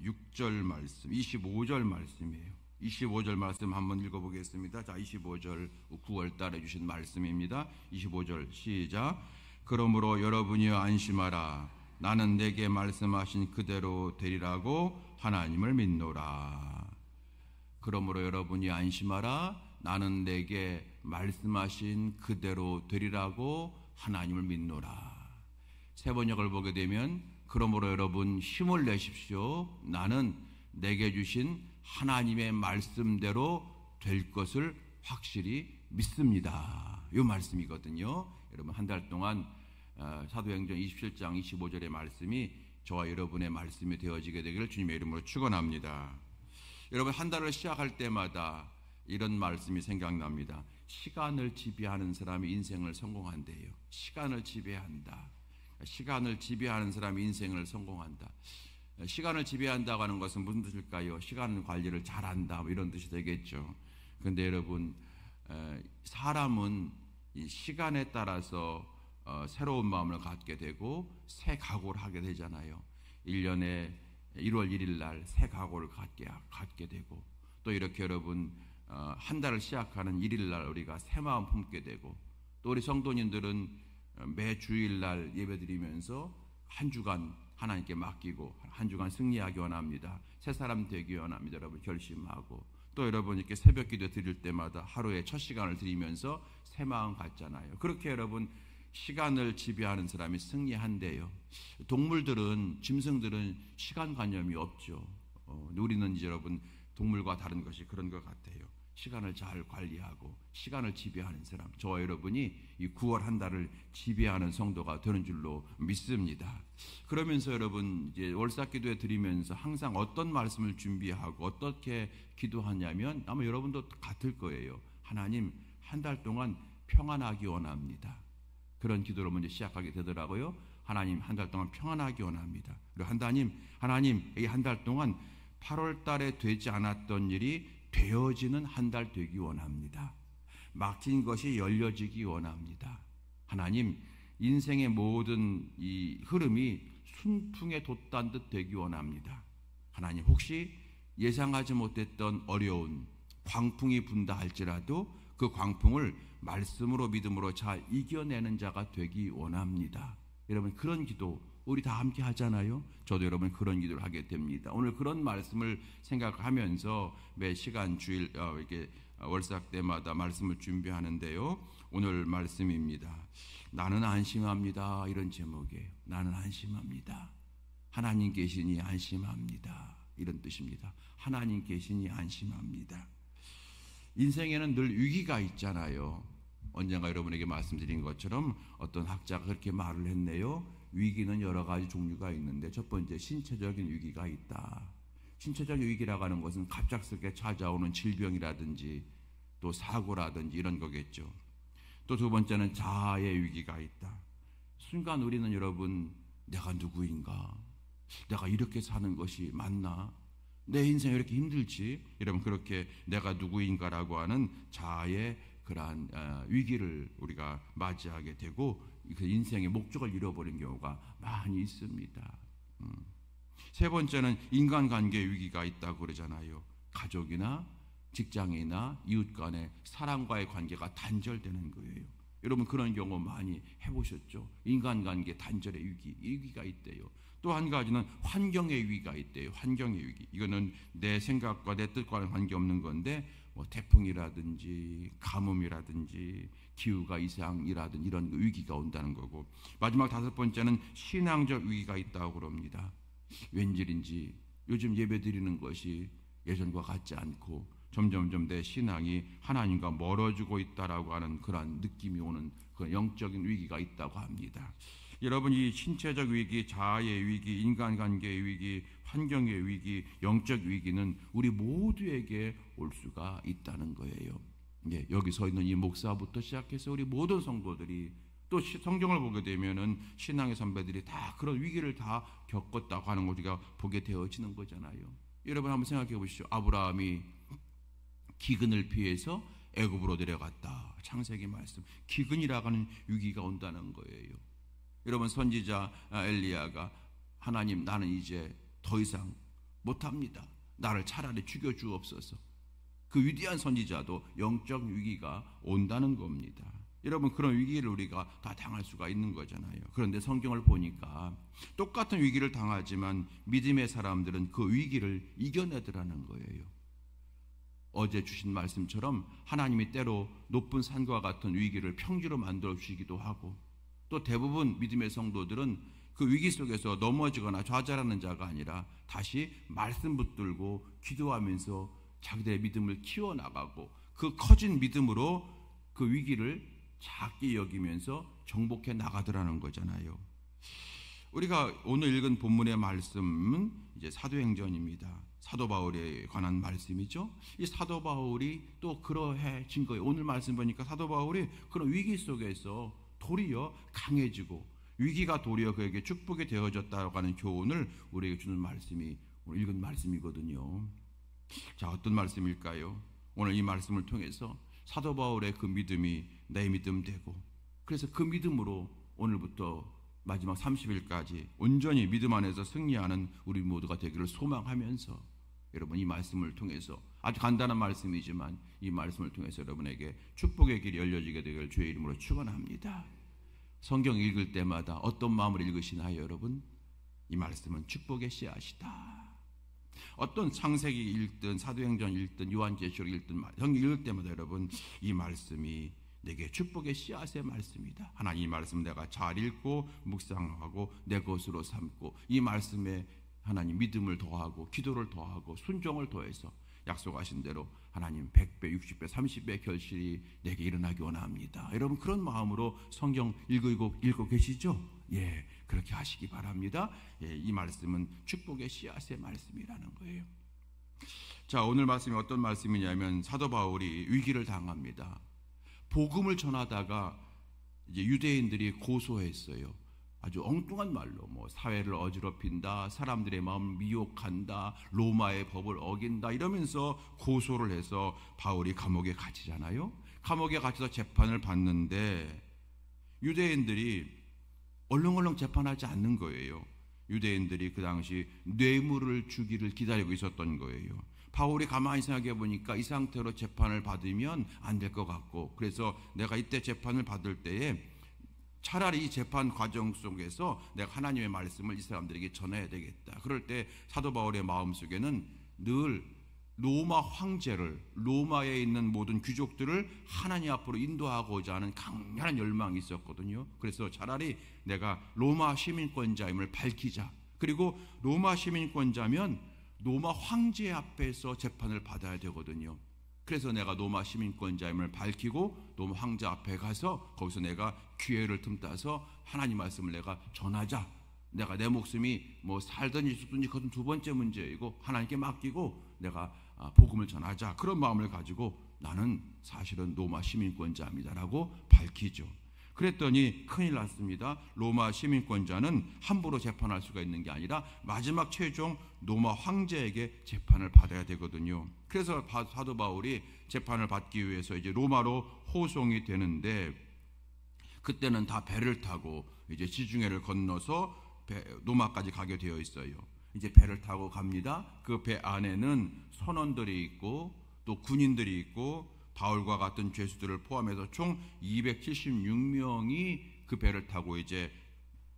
6절 말씀, 25절 말씀이에요. 25절 말씀 한번 읽어보겠습니다. 자, 25절 9월 달에 주신 말씀입니다. 25절 시작. 그러므로 여러분이 안심하라. 나는 내게 말씀하신 그대로 되리라고 하나님을 믿노라. 그러므로 여러분이 안심하라. 나는 내게 말씀하신 그대로 되리라고 하나님을 믿노라. 세 번역을 보게 되면 그러므로 여러분 힘을 내십시오. 나는 내게 주신 하나님의 말씀대로 될 것을 확실히 믿습니다. 이 말씀이거든요. 여러분 한 달 동안 사도행전 27장 25절의 말씀이 저와 여러분의 말씀이 되어지게 되기를 주님의 이름으로 축원합니다. 여러분 한 달을 시작할 때마다 이런 말씀이 생각납니다. 시간을 지배하는 사람이 인생을 성공한대요. 시간을 지배한다. 시간을 지배하는 사람이 인생을 성공한다. 시간을 지배한다고 하는 것은 무슨 뜻일까요? 시간 관리를 잘한다 이런 뜻이 되겠죠. 그런데 여러분 사람은 이 시간에 따라서 새로운 마음을 갖게 되고 새 각오를 하게 되잖아요. 1년에 1월 1일 날 새 각오를 갖게 되고 또 이렇게 여러분 한 달을 시작하는 1일 날 우리가 새 마음 품게 되고 또 우리 성도님들은 매 주일날 예배드리면서 한 주간 하나님께 맡기고 한 주간 승리하기 원합니다. 새 사람 되기 원합니다. 여러분 결심하고 또 여러분 이렇게 새벽 기도 드릴 때마다 하루에 첫 시간을 드리면서 새 마음 갖잖아요. 그렇게 여러분 시간을 지배하는 사람이 승리한대요. 동물들은 짐승들은 시간관념이 없죠. 우리는 이제 여러분 동물과 다른 것이 그런 것 같아요. 시간을 잘 관리하고 시간을 지배하는 사람, 저와 여러분이 이 9월 한 달을 지배하는 성도가 되는 줄로 믿습니다. 그러면서 여러분 이제 월삭기도에 드리면서 항상 어떤 말씀을 준비하고 어떻게 기도하냐면 아마 여러분도 같을 거예요. 하나님 한 달 동안 평안하기 원합니다. 그런 기도로 먼저 시작하게 되더라고요. 하나님 한 달 동안 평안하기 원합니다. 그리고 하나님 이 한 달 동안 8월 달에 되지 않았던 일이 되어지는 한 달 되기 원합니다. 막힌 것이 열려지기 원합니다. 하나님 인생의 모든 이 흐름이 순풍에 돋단 듯 되기 원합니다. 하나님 혹시 예상하지 못했던 어려운 광풍이 분다 할지라도 그 광풍을 말씀으로 믿음으로 잘 이겨내는 자가 되기 원합니다. 여러분 그런 기도 우리 다 함께 하잖아요. 저도 여러분 그런 기도를 하게 됩니다. 오늘 그런 말씀을 생각하면서 매 시간 주일 이렇게 월삭 때마다 말씀을 준비하는데요. 오늘 말씀입니다. 나는 안심합니다. 이런 제목이에요. 나는 안심합니다. 하나님 계시니 안심합니다. 이런 뜻입니다. 하나님 계시니 안심합니다. 인생에는 늘 위기가 있잖아요. 언젠가 여러분에게 말씀드린 것처럼 어떤 학자가 그렇게 말을 했네요. 위기는 여러 가지 종류가 있는데 첫 번째 신체적인 위기가 있다. 신체적인 위기라고 하는 것은 갑작스럽게 찾아오는 질병이라든지 또 사고라든지 이런 거겠죠. 또 두 번째는 자아의 위기가 있다. 순간 우리는 여러분 내가 누구인가? 내가 이렇게 사는 것이 맞나? 내 인생이 이렇게 힘들지? 여러분 그렇게 내가 누구인가라고 하는 자아의 그러한 위기를 우리가 맞이하게 되고 그 인생의 목적을 잃어버린 경우가 많이 있습니다. 세 번째는 인간관계의 위기가 있다고 그러잖아요. 가족이나 직장이나 이웃 간의 사람과의 관계가 단절되는 거예요. 여러분 그런 경우 많이 해보셨죠? 인간관계 단절의 위기가 있대요. 또 한 가지는 환경의 위기가 있대요. 환경의 위기. 이거는 내 생각과 내 뜻과는 관계없는 건데 뭐 태풍이라든지 가뭄이라든지 기후가 이상이라든지 이런 위기가 온다는 거고 마지막 다섯 번째는 신앙적 위기가 있다고 그럽니다. 웬일인지 요즘 예배드리는 것이 예전과 같지 않고 점점점 내 신앙이 하나님과 멀어지고 있다라고 하는 그런 느낌이 오는 그런 영적인 위기가 있다고 합니다. 여러분 이 신체적 위기, 자아의 위기, 인간관계의 위기, 환경의 위기, 영적 위기는 우리 모두에게 올 수가 있다는 거예요. 여기 서 있는 이 목사부터 시작해서 우리 모든 성도들이 또 성경을 보게 되면은 신앙의 선배들이 다 그런 위기를 다 겪었다고 하는 걸 우리가 보게 되어지는 거잖아요. 여러분 한번 생각해 보시죠. 아브라함이 기근을 피해서 애굽으로 내려갔다. 창세기 말씀. 기근이라고 하는 위기가 온다는 거예요. 여러분 선지자 엘리야가 하나님 나는 이제 더 이상 못합니다. 나를 차라리 죽여주옵소서. 그 위대한 선지자도 영적 위기가 온다는 겁니다. 여러분, 그런 위기를 우리가 다 당할 수가 있는 거잖아요. 그런데 성경을 보니까 똑같은 위기를 당하지만 믿음의 사람들은 그 위기를 이겨내더라는 거예요. 어제 주신 말씀처럼 하나님이 때로 높은 산과 같은 위기를 평지로 만들어 주시기도 하고, 또 대부분 믿음의 성도들은 그 위기 속에서 넘어지거나 좌절하는 자가 아니라 다시 말씀 붙들고 기도하면서 자기들의 믿음을 키워나가고, 그 커진 믿음으로 그 위기를 작게 여기면서 정복해 나가더라는 거잖아요. 우리가 오늘 읽은 본문의 말씀은 이제 사도행전입니다. 사도 바울에 관한 말씀이죠. 이 사도 바울이 또 그러해진 거예요. 오늘 말씀 보니까 사도 바울이 그런 위기 속에서 도리어 강해지고, 위기가 도리어 그에게 축복이 되어졌다고 하는 교훈을 우리에게 주는 말씀이 오늘 읽은 말씀이거든요. 자, 어떤 말씀일까요? 오늘 이 말씀을 통해서 사도 바울의 그 믿음이 내 믿음 되고, 그래서 그 믿음으로 오늘부터 마지막 30일까지 온전히 믿음 안에서 승리하는 우리 모두가 되기를 소망하면서, 여러분, 이 말씀을 통해서 아주 간단한 말씀이지만 이 말씀을 통해서 여러분에게 축복의 길이 열려지게 되기를 주의 이름으로 축원합니다. 성경 읽을 때마다 어떤 마음으로 읽으시나요, 여러분? 이 말씀은 축복의 씨앗이다. 어떤 창세기 읽든 사도행전 읽든 요한계시록 읽든 성경 읽을 때마다 여러분, 이 말씀이 내게 축복의 씨앗의 말씀이다. 하나님, 이 말씀 내가 잘 읽고 묵상하고 내 것으로 삼고, 이 말씀에 하나님 믿음을 더하고 기도를 더하고 순종을 더해서 약속하신 대로 하나님 100배, 60배, 30배 결실이 내게 일어나기 원합니다. 여러분, 그런 마음으로 성경 읽고 계시죠? 예, 그렇게 하시기 바랍니다. 예, 이 말씀은 축복의 씨앗의 말씀이라는 거예요. 자, 오늘 말씀이 어떤 말씀이냐면 사도 바울이 위기를 당합니다. 복음을 전하다가 이제 유대인들이 고소했어요. 아주 엉뚱한 말로 사회를 어지럽힌다, 사람들의 마음을 미혹한다, 로마의 법을 어긴다 이러면서 고소를 해서 바울이 감옥에 갇히잖아요. 감옥에 갇혀서 재판을 받는데 유대인들이 얼렁얼렁 재판하지 않는 거예요. 유대인들이 그 당시 뇌물을 주기를 기다리고 있었던 거예요. 바울이 가만히 생각해 보니까 이 상태로 재판을 받으면 안 될 것 같고, 그래서 내가 이때 재판을 받을 때에 차라리 이 재판 과정 속에서 내가 하나님의 말씀을 이 사람들에게 전해야 되겠다. 그럴 때 사도 바울의 마음속에는 늘 로마 황제를, 로마에 있는 모든 귀족들을 하나님 앞으로 인도하고자 하는 강렬한 열망이 있었거든요. 그래서 차라리 내가 로마 시민권자임을 밝히자. 그리고 로마 시민권자면 로마 황제 앞에서 재판을 받아야 되거든요. 그래서 내가 로마 시민권자임을 밝히고 로마 황제 앞에 가서 거기서 내가 기회를 틈타서 하나님 말씀을 내가 전하자. 내가 내 목숨이 살든지 죽든지 그것은 두 번째 문제이고 하나님께 맡기고 내가 복음을 전하자. 그런 마음을 가지고 나는 사실은 로마 시민권자입니다라고 밝히죠. 그랬더니 큰일 났습니다. 로마 시민권자는 함부로 재판할 수가 있는 게 아니라 마지막 최종 로마 황제에게 재판을 받아야 되거든요. 그래서 사도 바울이 재판을 받기 위해서 이제 로마로 호송이 되는데, 그때는 다 배를 타고 이제 지중해를 건너서 로마까지 가게 되어 있어요. 이제 배를 타고 갑니다. 그 배 안에는 선원들이 있고 또 군인들이 있고 바울과 같은 죄수들을 포함해서 총 276명이 그 배를 타고 이제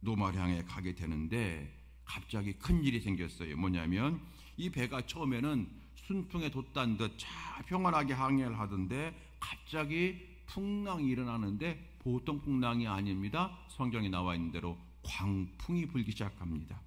로마를 향해 가게 되는데, 갑자기 큰 일이 생겼어요. 뭐냐면 이 배가 처음에는 순풍에 돛단 듯 잘 평안하게 항해를 하던데 갑자기 풍랑이 일어나는데 보통 풍랑이 아닙니다. 성경에 나와 있는 대로 광풍이 불기 시작합니다.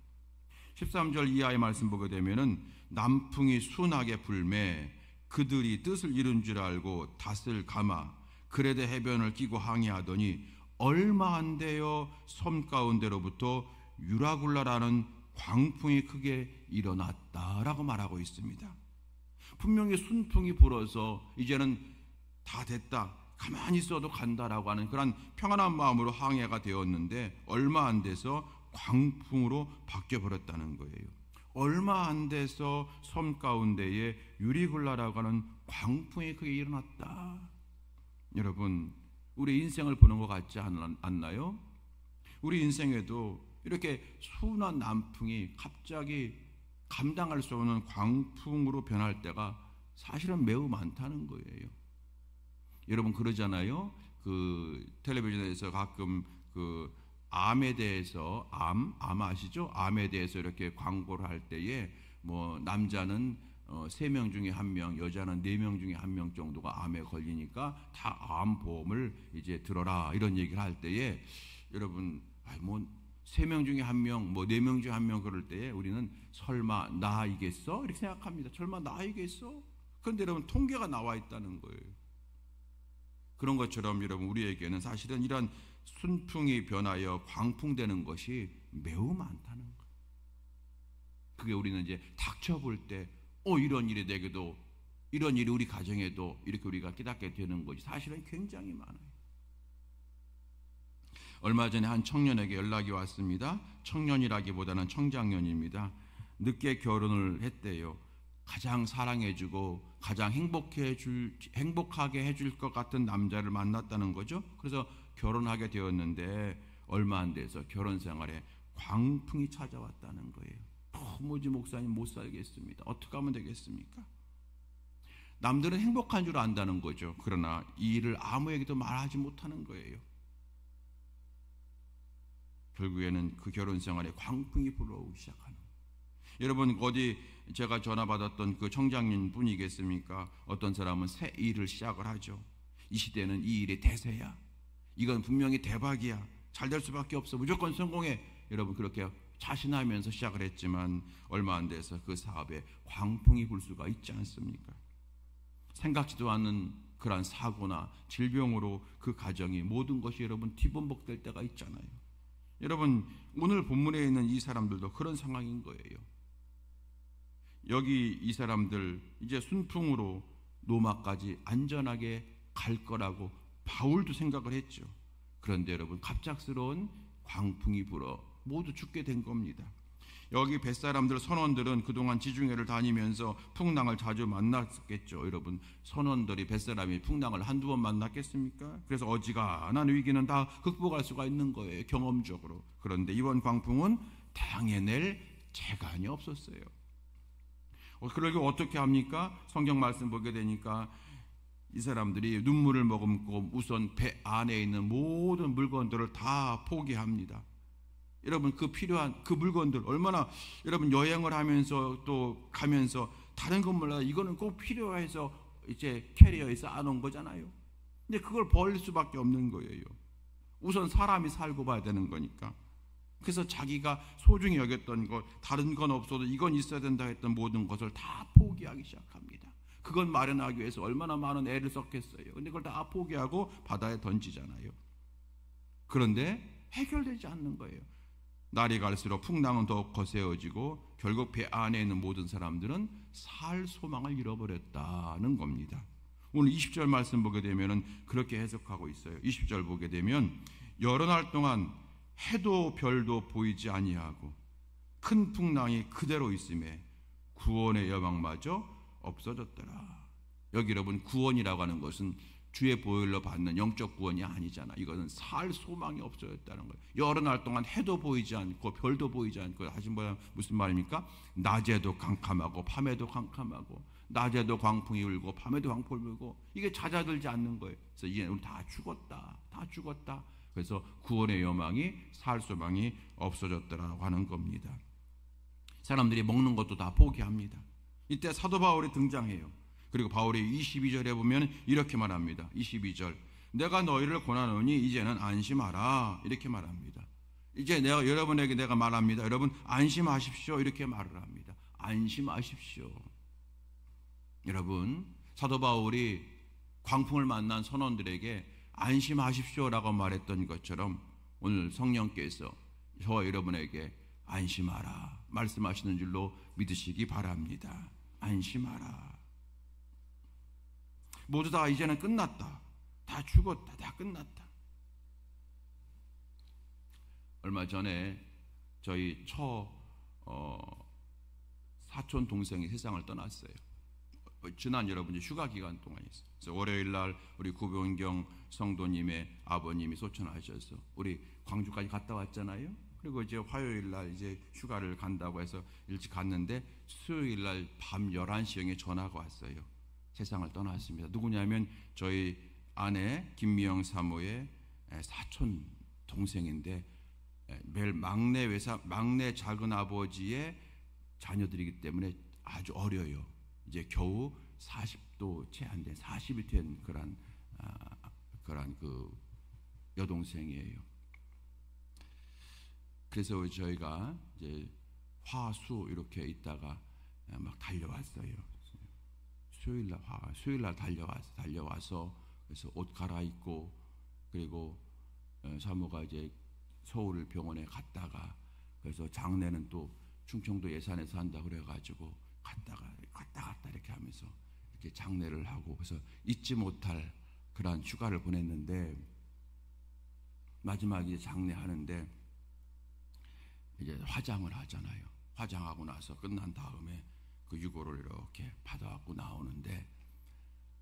13절 이하의 말씀 보게 되면은 남풍이 순하게 불매 그들이 뜻을 이룬 줄 알고 닷을 감아 그레데 해변을 끼고 항해하더니 얼마 안 되어 섬 가운데로부터 유라굴라라는 광풍이 크게 일어났다라고 말하고 있습니다. 분명히 순풍이 불어서 이제는 다 됐다, 가만히 있어도 간다라고 하는 그런 평안한 마음으로 항해가 되었는데 얼마 안 돼서 광풍으로 바뀌어버렸다는 거예요. 얼마 안 돼서 섬 가운데에 유리굴라라고 하는 광풍이 크게 일어났다. 여러분, 우리 인생을 보는 것 같지 않나요? 우리 인생에도 이렇게 순한 남풍이 갑자기 감당할 수 없는 광풍으로 변할 때가 사실은 매우 많다는 거예요. 여러분 그러잖아요. 그 텔레비전에서 가끔 그 암에 대해서 암 아시죠? 암에 대해서 이렇게 광고를 할 때에 뭐 남자는 3명 중에 1명, 여자는 4명 중에 1명 정도가 암에 걸리니까 다 암보험을 이제 들어라 이런 얘기를 할 때에 여러분 뭐 3명 중에 1명, 뭐 4명 중에 1명 그럴 때에 우리는 설마 나이겠어? 이렇게 생각합니다. 설마 나이겠어? 그런데 여러분 통계가 나와 있다는 거예요. 그런 것처럼 여러분 우리에게는 사실은 이런 순풍이 변하여 광풍되는 것이 매우 많다는 거예요. 그게 우리는 이제 닥쳐볼 때 이런 일이 내게도, 이런 일이 우리 가정에도 이렇게 우리가 깨닫게 되는 것이 사실은 굉장히 많아요. 얼마 전에 한 청년에게 연락이 왔습니다. 청년이라기보다는 청장년입니다. 늦게 결혼을 했대요. 가장 사랑해주고 가장 행복하게 해줄 것 같은 남자를 만났다는 거죠. 그래서 결혼하게 되었는데 얼마 안 돼서 결혼 생활에 광풍이 찾아왔다는 거예요. 도무지 목사님 못 살겠습니다. 어떻게 하면 되겠습니까? 남들은 행복한 줄 안다는 거죠. 그러나 이 일을 아무에게도 말하지 못하는 거예요. 결국에는 그 결혼 생활에 광풍이 불어오기 시작하는 거예요. 여러분 어디 제가 전화 받았던 그 청장님 분이겠습니까? 어떤 사람은 새 일을 시작을 하죠. 이 시대는 이 일이 대세야. 이건 분명히 대박이야. 잘 될 수밖에 없어. 무조건 성공해. 여러분 그렇게 자신하면서 시작을 했지만 얼마 안 돼서 그 사업에 광풍이 불 수가 있지 않습니까? 생각지도 않는 그러한 사고나 질병으로 그 가정이 모든 것이 여러분 뒤범벅될 때가 있잖아요. 여러분 오늘 본문에 있는 이 사람들도 그런 상황인 거예요. 여기 이 사람들 이제 순풍으로 노마까지 안전하게 갈 거라고 바울도 생각을 했죠. 그런데 여러분 갑작스러운 광풍이 불어 모두 죽게 된 겁니다. 여기 뱃사람들 선원들은 그동안 지중해를 다니면서 풍랑을 자주 만났겠죠. 여러분 선원들이 뱃사람이 풍랑을 한두 번 만났겠습니까? 그래서 어지간한 위기는 다 극복할 수가 있는 거예요, 경험적으로. 그런데 이번 광풍은 당해낼 재간이 없었어요. 그러게 어떻게 합니까? 성경 말씀 보게 되니까 이 사람들이 눈물을 머금고 우선 배 안에 있는 모든 물건들을 다 포기합니다. 여러분 그 필요한 그 물건들 얼마나 여러분 여행을 하면서 또 가면서 다른 것 몰라 이거는 꼭 필요해서 이제 캐리어에 쌓아놓은 거잖아요. 근데 그걸 버릴 수밖에 없는 거예요. 우선 사람이 살고 봐야 되는 거니까. 그래서 자기가 소중히 여겼던 것, 다른 건 없어도 이건 있어야 된다 했던 모든 것을 다 포기하기 시작합니다. 그건 마련하기 위해서 얼마나 많은 애를 썼겠어요. 근데 그걸 다 포기하고 바다에 던지잖아요. 그런데 해결되지 않는 거예요. 날이 갈수록 풍랑은 더욱 거세어지고 결국 배 안에 있는 모든 사람들은 살 소망을 잃어버렸다는 겁니다. 오늘 20절 말씀 보게 되면 그렇게 해석하고 있어요. 20절 보게 되면 여러 날 동안 해도 별도 보이지 아니하고 큰 풍랑이 그대로 있음에 구원의 여망마저 없어졌더라. 여기 여러분 구원이라고 하는 것은 주의 보혈로 받는 영적 구원이 아니잖아. 이것은 살 소망이 없어졌다는 거예요. 여러 날 동안 해도 보이지 않고 별도 보이지 않고 하신 뭐야 무슨 말입니까? 낮에도 캄캄하고 밤에도 캄캄하고 낮에도 광풍이 불고 밤에도 광풍이 불고 이게 잦아들지 않는 거예요. 그래서 이제 우리 다 죽었다. 그래서 구원의 여망이 살 소망이 없어졌더라고 하는 겁니다. 사람들이 먹는 것도 다 포기합니다. 이때 사도 바울이 등장해요. 그리고 바울이 22절에 보면 이렇게 말합니다. 22절 내가 너희를 권하노니 이제는 안심하라 이렇게 말합니다. 이제 여러분에게 내가 말합니다. 여러분 안심하십시오 이렇게 말을 합니다. 안심하십시오. 여러분 사도 바울이 광풍을 만난 선원들에게 안심하십시오라고 말했던 것처럼 오늘 성령께서 저와 여러분에게 안심하라 말씀하시는 줄로 믿으시기 바랍니다. 안심하라. 모두 다 이제는 끝났다. 다 죽었다. 다 끝났다. 얼마 전에 저희 사촌 동생이 세상을 떠났어요. 지난 여러분이 휴가 기간 동안에 있어요. 그래서 월요일 날 우리 구병경 성도님의 아버님이 소천하셔서 우리 광주까지 갔다 왔잖아요. 그리고 이제 화요일 날 이제 휴가를 간다고 해서 일찍 갔는데 수요일 날 밤 11시경에 전화가 왔어요. 세상을 떠났습니다. 누구냐면 저희 아내 김미영 사모의 사촌 동생인데 매일 막내 작은 아버지의 자녀들이기 때문에 아주 어려요. 이제 겨우 40도 채 안 된 40이 된 그런 그 여동생이에요. 그래서 저희가 이제 화수 이렇게 있다가 막 달려왔어요. 수요일 날 달려와서 그래서 옷 갈아입고 그리고 사모가 이제 서울 병원에 갔다가 그래서 장례는 또 충청도 예산에서 한다 그래가지고 갔다 이렇게 하면서 이렇게 장례를 하고 그래서 잊지 못할 그런 휴가를 보냈는데 마지막에 장례하는데 이제 화장을 하잖아요. 화장하고 나서 끝난 다음에 그 유골을 이렇게 받아갖고 나오는데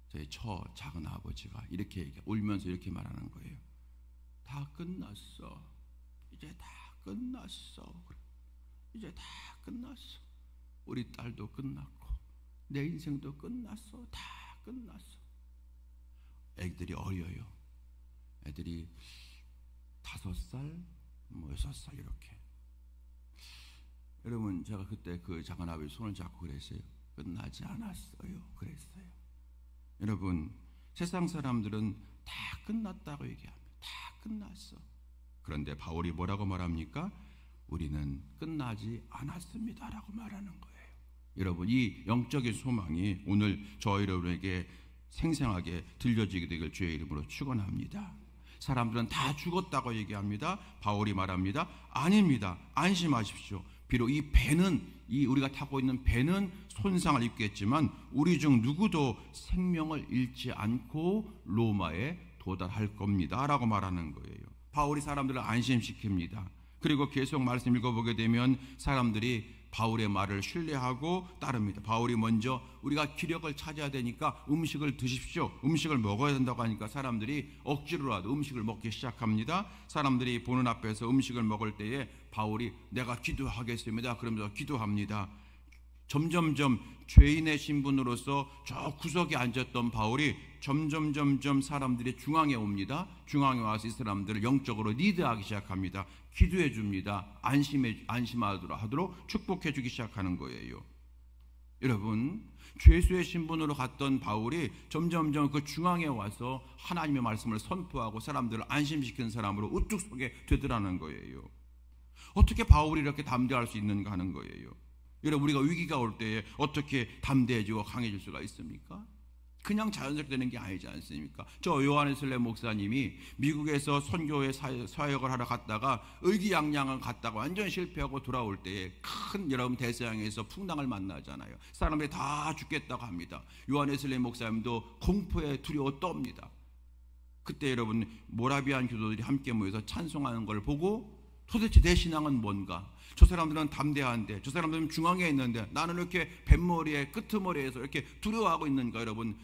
저희 작은 아버지가 이렇게 울면서 이렇게 말하는 거예요. 다 끝났어. 이제 다 끝났어. 이제 다 끝났어. 우리 딸도 끝났고 내 인생도 끝났어. 다 끝났어. 애들이 어려요. 애들이 5살, 6살 이렇게. 여러분 제가 그때 그 작은 아버지 손을 잡고 그랬어요. 끝나지 않았어요. 그랬어요. 여러분 세상 사람들은 다 끝났다고 얘기합니다. 다 끝났어. 그런데 바울이 뭐라고 말합니까? 우리는 끝나지 않았습니다라고 말하는 거예요. 여러분 이 영적인 소망이 오늘 저 여러분에게 생생하게 들려지게 되길 주의 이름으로 축원합니다. 사람들은 다 죽었다고 얘기합니다. 바울이 말합니다. 아닙니다. 안심하십시오. 비록 이 배는 우리가 타고 있는 배는 손상을 입겠지만 우리 중 누구도 생명을 잃지 않고 로마에 도달할 겁니다 라고 말하는 거예요. 바울이 사람들을 안심시킵니다. 그리고 계속 말씀 읽어보게 되면 사람들이 바울의 말을 신뢰하고 따릅니다. 바울이 먼저 우리가 기력을 찾아야 되니까 음식을 드십시오. 음식을 먹어야 된다고 하니까 사람들이 억지로라도 음식을 먹기 시작합니다. 사람들이 보는 앞에서 음식을 먹을 때에 바울이 내가 기도하겠습니다. 그러면서 기도합니다. 점점점 죄인의 신분으로서 저 구석에 앉았던 바울이 점점 사람들이 중앙에 옵니다. 중앙에 와서 이 사람들을 영적으로 리드하기 시작합니다. 기도해 줍니다. 안심하도록 축복해 주기 시작하는 거예요. 여러분 죄수의 신분으로 갔던 바울이 점점점 그 중앙에 와서 하나님의 말씀을 선포하고 사람들을 안심시키는 사람으로 우뚝 서게 되더라는 거예요. 어떻게 바울이 이렇게 담대할 수 있는가 하는 거예요. 여러분 우리가 위기가 올 때에 어떻게 담대해지고 강해질 수가 있습니까? 그냥 자연스럽게 되는 게 아니지 않습니까? 저 요한웨슬리 목사님이 미국에서 선교회 사역을 하러 갔다가 의기양양을 갔다가 완전 실패하고 돌아올 때에 큰 여러분 대서양에서 풍랑을 만나잖아요. 사람들이 다 죽겠다고 합니다. 요한웨슬리 목사님도 공포에 두려워 떱니다. 그때 여러분 모라비안 교도들이 함께 모여서 찬송하는 걸 보고 도대체 내 신앙은 뭔가? 저 사람들은 담대한데 저 사람들은 중앙에 있는데 나는 이렇게 뱃머리에 끄트머리에서 이렇게 두려워하고 있는가? 여러분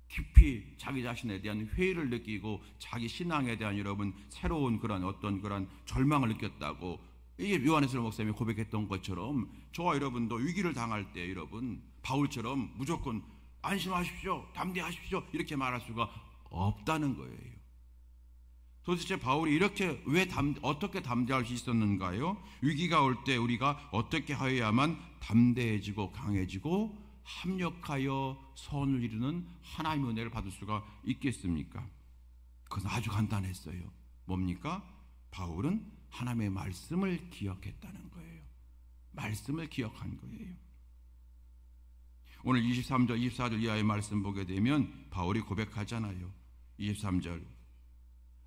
깊이 자기 자신에 대한 회의를 느끼고 자기 신앙에 대한 여러분 새로운 그런 어떤 그런 절망을 느꼈다고 이게 요한웨슬리 목사님이 고백했던 것처럼 저와 여러분도 위기를 당할 때 여러분 바울처럼 무조건 안심하십시오, 담대하십시오 이렇게 말할 수가 없다는 거예요. 도대체 바울이 이렇게 어떻게 담대할 수 있었는가요? 위기가 올 때 우리가 어떻게 하여야만 담대해지고 강해지고 합력하여 선을 이루는 하나님의 은혜를 받을 수가 있겠습니까? 그건 아주 간단했어요. 뭡니까? 바울은 하나님의 말씀을 기억했다는 거예요. 말씀을 기억한 거예요. 오늘 23절, 24절 이하의 말씀 보게 되면 바울이 고백하잖아요. 23절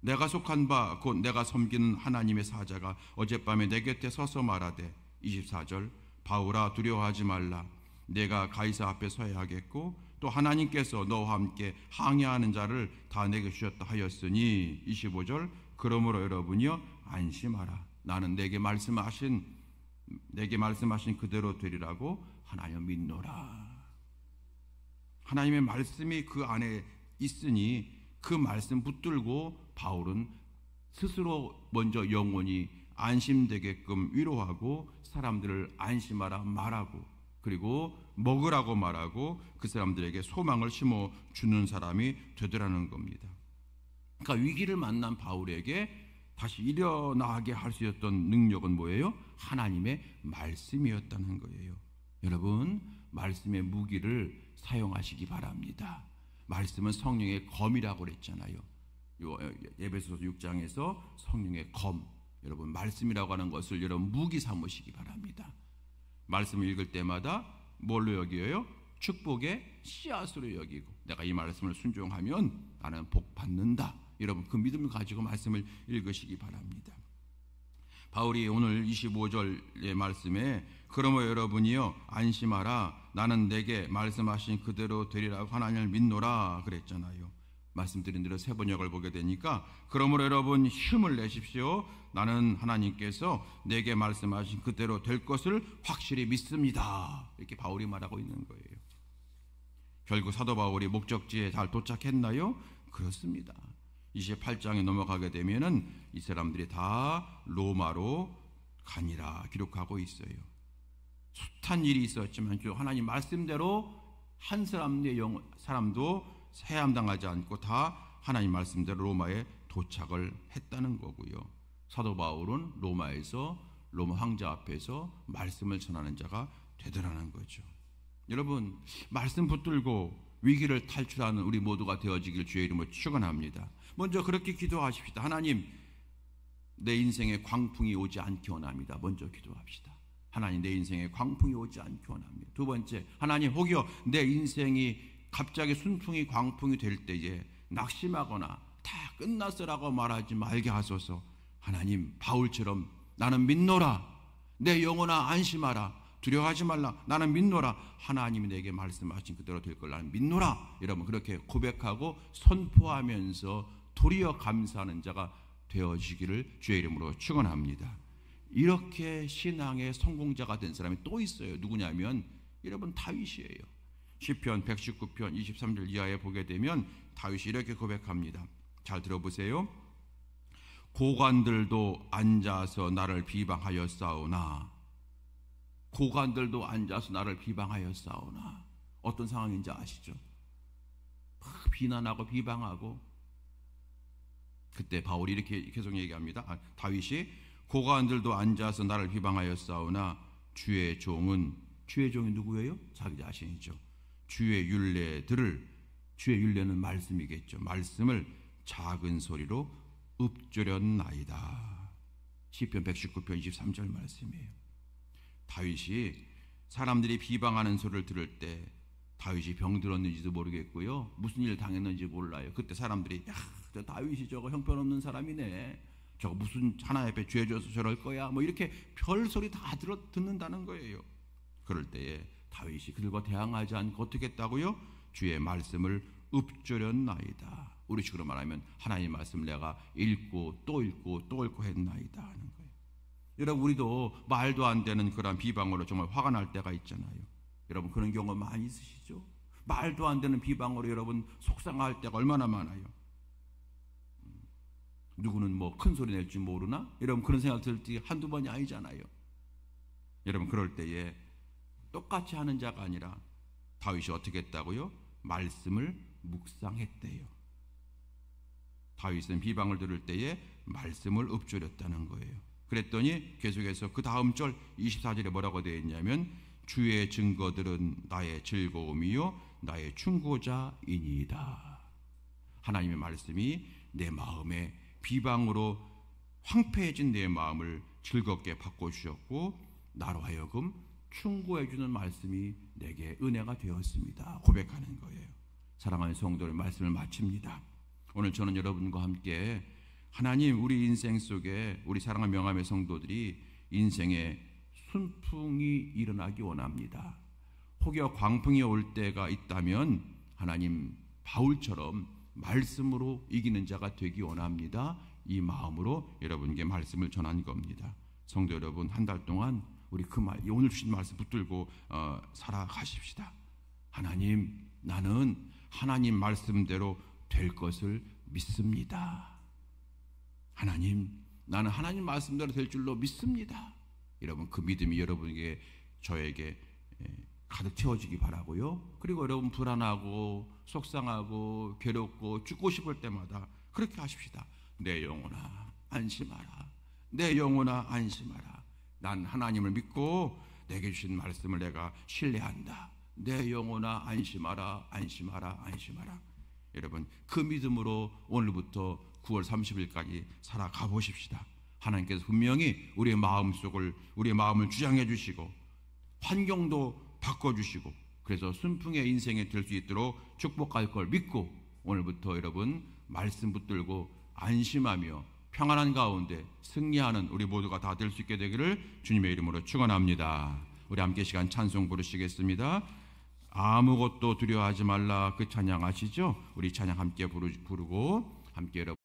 내가 속한 바 곧 내가 섬기는 하나님의 사자가 어젯밤에 내 곁에 서서 말하되 24절 바울아 두려워하지 말라 내가 가이사 앞에 서야 하겠고 또 하나님께서 너와 함께 항해하는 자를 다 내게 주셨다 하였으니 25절 그러므로 여러분이여 안심하라 나는 내게 말씀하신 그대로 되리라고 하나님 믿노라. 하나님의 말씀이 그 안에 있으니 그 말씀 붙들고 바울은 스스로 먼저 영원히 안심되게끔 위로하고 사람들을 안심하라 말하고 그리고 먹으라고 말하고 그 사람들에게 소망을 심어주는 사람이 되더라는 겁니다. 그러니까 위기를 만난 바울에게 다시 일어나게 할 수 있었던 능력은 뭐예요? 하나님의 말씀이었다는 거예요. 여러분, 말씀의 무기를 사용하시기 바랍니다. 말씀은 성령의 검이라고 그랬잖아요. 에베소서 6장에서 성령의 검, 여러분 말씀이라고 하는 것을 여러분 무기 삼으시기 바랍니다. 말씀을 읽을 때마다 뭘로 여겨요? 축복의 씨앗으로 여기고 내가 이 말씀을 순종하면 나는 복 받는다. 여러분 그 믿음을 가지고 말씀을 읽으시기 바랍니다. 바울이 오늘 25절의 말씀에 그러므로 여러분이여 안심하라 나는 내게 말씀하신 그대로 되리라고 하나님을 믿노라 그랬잖아요. 말씀드린 대로 세 번역을 보게 되니까 그러므로 여러분 힘을 내십시오. 나는 하나님께서 내게 말씀하신 그대로 될 것을 확실히 믿습니다. 이렇게 바울이 말하고 있는 거예요. 결국 사도 바울이 목적지에 잘 도착했나요? 그렇습니다. 28장에 넘어가게 되면은 이 사람들이 다 로마로 가니라 기록하고 있어요. 숱한 일이 있었지만 하나님 말씀대로 한 사람도 해함당하지 않고 다 하나님 말씀대로 로마에 도착을 했다는 거고요. 사도 바울은 로마에서 로마 황제 앞에서 말씀을 전하는 자가 되더라는 거죠. 여러분 말씀 붙들고 위기를 탈출하는 우리 모두가 되어지길 주의 이름으로 축원합니다. 먼저 그렇게 기도하십시다. 하나님 내 인생에 광풍이 오지 않기 원합니다. 먼저 기도합시다. 하나님 내 인생에 광풍이 오지 않기 원합니다. 두 번째 하나님 혹여 내 인생이 갑자기 순풍이 광풍이 될 때에 낙심하거나 다 끝났어라고 말하지 말게 하소서. 하나님 바울처럼 나는 믿노라 내 영혼아 안심하라 두려워하지 말라 나는 믿노라 하나님이 내게 말씀하신 그대로 될 걸 나는 믿노라. 여러분 그렇게 고백하고 선포하면서 도리어 감사하는 자가 되어지기를 주의 이름으로 축원합니다. 이렇게 신앙의 성공자가 된 사람이 또 있어요. 누구냐면 여러분 다윗이에요. 시편 119편 23절 이하에 보게 되면 다윗이 이렇게 고백합니다. 잘 들어보세요. 고관들도 앉아서 나를 비방하였사오나 고관들도 앉아서 나를 비방하였사오나 어떤 상황인지 아시죠? 막 비난하고 비방하고 그때 바울이 이렇게 계속 얘기합니다. 다윗이 고관들도 앉아서 나를 비방하였사오나 주의 종이 누구예요? 자기 자신이죠. 주의 율례는 말씀이겠죠. 말씀을 작은 소리로 읊조렸나이다. 시편 119편 23절 말씀이에요. 다윗이 사람들이 비방하는 소리를 들을 때 다윗이 병들었는지도 모르겠고요. 무슨 일 당했는지 몰라요. 그때 사람들이 저 다윗이 저거 형편없는 사람이네. 저거 무슨 하나님 앞에 죄 져서 저럴 거야. 뭐 이렇게 별소리 다 듣는다는 거예요. 그럴 때에 다윗이 그들과 대항하지 않고 어떻게 했다고요? 주의 말씀을 읊조렸나이다. 우리 식으로 말하면 하나님의 말씀을 내가 읽고 또 읽고 또 읽고 했나이다 하는 거예요. 여러분 우리도 말도 안 되는 그런 비방으로 정말 화가 날 때가 있잖아요. 여러분 그런 경우 많이 있으시죠? 말도 안 되는 비방으로 여러분 속상할 때가 얼마나 많아요. 누구는 뭐 큰 소리 낼 줄 모르나? 여러분 그런 생각 들 때 한두 번이 아니잖아요. 여러분 그럴 때에 똑같이 하는 자가 아니라 다윗이 어떻게 했다고요? 말씀을 묵상했대요. 다윗은 비방을 들을 때에 말씀을 읊조렸다는 거예요. 그랬더니 계속해서 그 다음 절 24절에 뭐라고 되어 있냐면 주의 증거들은 나의 즐거움이요 나의 충고자이니이다. 하나님의 말씀이 내 마음에 비방으로 황폐해진 내 마음을 즐겁게 바꿔주셨고 나로 하여금 충고해주는 말씀이 내게 은혜가 되었습니다. 고백하는 거예요. 사랑하는 성도들 말씀을 마칩니다. 오늘 저는 여러분과 함께 하나님 우리 인생 속에 우리 사랑하는 명함의 성도들이 인생에 순풍이 일어나기 원합니다. 혹여 광풍이 올 때가 있다면 하나님 바울처럼 말씀으로 이기는 자가 되기 원합니다. 이 마음으로 여러분께 말씀을 전한 겁니다. 성도 여러분 한 달 동안 우리 오늘 주신 말씀 붙들고 살아가십시다. 하나님 나는 하나님 말씀대로 될 것을 믿습니다. 하나님 나는 하나님 말씀대로 될 줄로 믿습니다. 여러분, 그 믿음이 여러분에게, 저에게 가득 채워지기 바라고요. 그리고 여러분 불안하고 속상하고 괴롭고 죽고 싶을 때마다 그렇게 하십시다. 내 영혼아 안심하라. 내 영혼아 안심하라. 난 하나님을 믿고 내게 주신 말씀을 내가 신뢰한다. 내 영혼아 안심하라. 안심하라. 안심하라. 여러분, 그 믿음으로 오늘부터 9월 30일까지 살아가 보십시다. 하나님께서 분명히 우리의 마음을 주장해 주시고 환경도 바꿔주시고, 그래서 순풍의 인생에 될 수 있도록 축복할 걸 믿고 오늘부터 여러분 말씀 붙들고 안심하며 평안한 가운데 승리하는 우리 모두가 다 될 수 있게 되기를 주님의 이름으로 축원합니다. 우리 함께 시간 찬송 부르시겠습니다. 아무것도 두려워하지 말라, 그 찬양 아시죠? 우리 찬양 함께 부르고 함께 여러분